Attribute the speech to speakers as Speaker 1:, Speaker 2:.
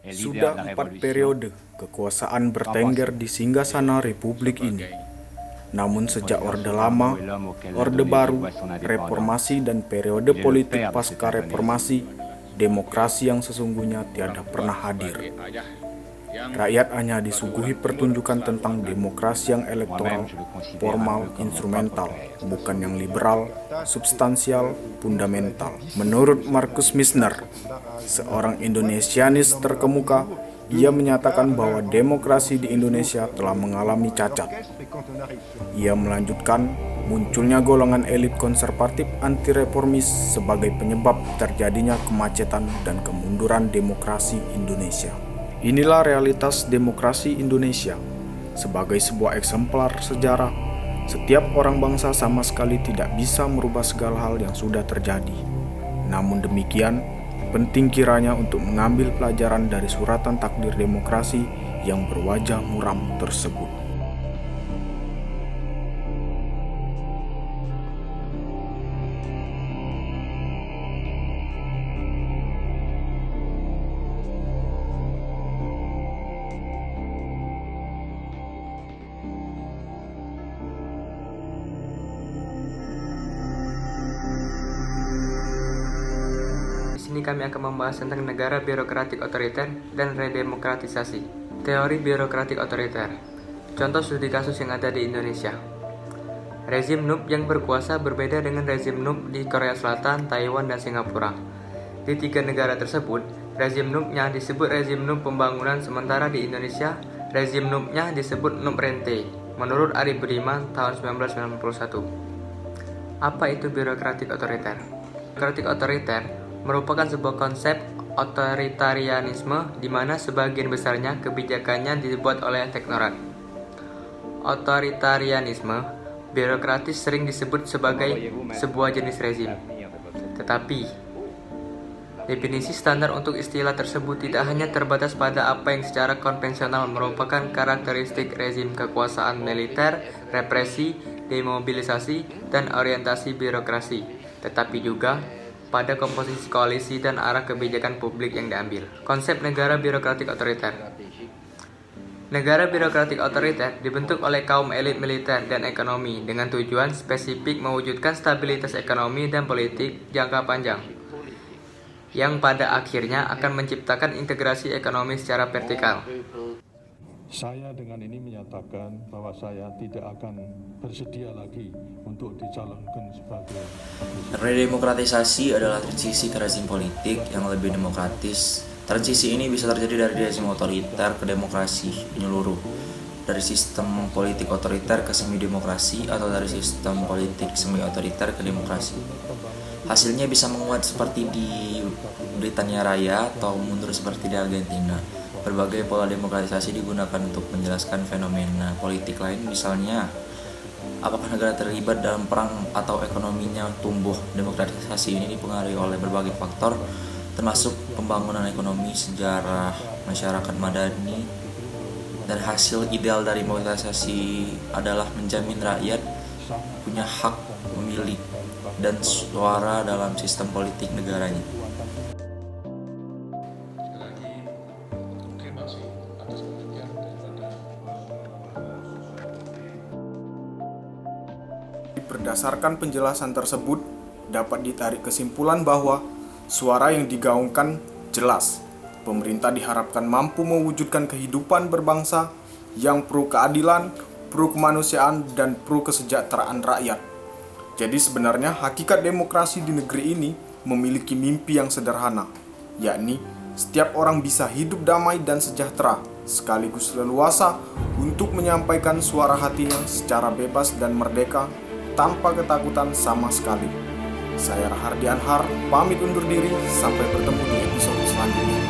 Speaker 1: Sudah 4 periode kekuasaan bertengger di singgasana Republik ini. Namun sejak Orde Lama, Orde Baru, Reformasi dan periode politik pasca Reformasi, demokrasi yang sesungguhnya tiada pernah hadir. Rakyat hanya disuguhi pertunjukan tentang demokrasi yang elektoral, formal, instrumental, bukan yang liberal, substansial, fundamental. Menurut Marcus Misner, seorang Indonesianis terkemuka, ia menyatakan bahwa demokrasi di Indonesia telah mengalami cacat. Ia melanjutkan, munculnya golongan elit konservatif anti-reformis sebagai penyebab terjadinya kemacetan dan kemunduran demokrasi Indonesia. Inilah realitas demokrasi Indonesia. Sebagai sebuah eksemplar sejarah, setiap orang bangsa sama sekali tidak bisa merubah segala hal yang sudah terjadi. Namun demikian, penting kiranya untuk mengambil pelajaran dari suratan takdir demokrasi yang berwajah muram tersebut.
Speaker 2: Di sini kami akan membahas tentang negara birokratik otoriter dan redemokratisasi. Teori birokratik otoriter. Contoh studi kasus yang ada di Indonesia. Rezim NUP yang berkuasa berbeda dengan rezim NUP di Korea Selatan, Taiwan, dan Singapura. Di 3 negara tersebut, rezim NUP-nya disebut rezim NUP pembangunan, sementara di Indonesia, rezim NUP-nya disebut NUP rente, menurut Arif Budiman tahun 1991. Apa itu birokratik otoriter? Birokratik otoriter merupakan sebuah konsep otoritarianisme di mana sebagian besarnya kebijakannya dibuat oleh teknokrat. Otoritarianisme birokratis sering disebut sebagai sebuah jenis rezim. Tetapi, definisi standar untuk istilah tersebut tidak hanya terbatas pada apa yang secara konvensional merupakan karakteristik rezim kekuasaan militer, represi, demobilisasi, dan orientasi birokrasi, tetapi juga pada komposisi koalisi dan arah kebijakan publik yang diambil. Konsep negara birokratik otoriter. Negara birokratik otoriter dibentuk oleh kaum elit militer dan ekonomi dengan tujuan spesifik mewujudkan stabilitas ekonomi dan politik jangka panjang, yang pada akhirnya akan menciptakan integrasi ekonomi secara vertikal.
Speaker 3: Saya dengan ini menyatakan bahwa saya tidak akan bersedia lagi untuk dicalonkan sebagai.
Speaker 4: Redemokratisasi adalah transisi ke rezim politik yang lebih demokratis. Transisi ini bisa terjadi dari rezim otoriter ke demokrasi menyeluruh, dari sistem politik otoriter ke semi-demokrasi, atau dari sistem politik semi-otoriter ke demokrasi. Hasilnya bisa menguat seperti di Britania Raya atau mundur seperti di Argentina. Berbagai pola demokratisasi digunakan untuk menjelaskan fenomena politik lain, misalnya apakah negara terlibat dalam perang atau ekonominya tumbuh. Demokratisasi ini dipengaruhi oleh berbagai faktor, termasuk pembangunan ekonomi, sejarah masyarakat madani, dan hasil ideal dari demokratisasi adalah menjamin rakyat punya hak memilih dan suara dalam sistem politik negaranya.
Speaker 1: Berdasarkan penjelasan tersebut, dapat ditarik kesimpulan bahwa suara yang digaungkan jelas. Pemerintah diharapkan mampu mewujudkan kehidupan berbangsa yang pro keadilan, pro kemanusiaan, dan pro kesejahteraan rakyat. Jadi sebenarnya hakikat demokrasi di negeri ini memiliki mimpi yang sederhana, yakni setiap orang bisa hidup damai dan sejahtera, sekaligus leluasa untuk menyampaikan suara hatinya secara bebas dan merdeka, tanpa ketakutan sama sekali. Saya Rahardian Har, pamit undur diri, sampai bertemu di episode selanjutnya.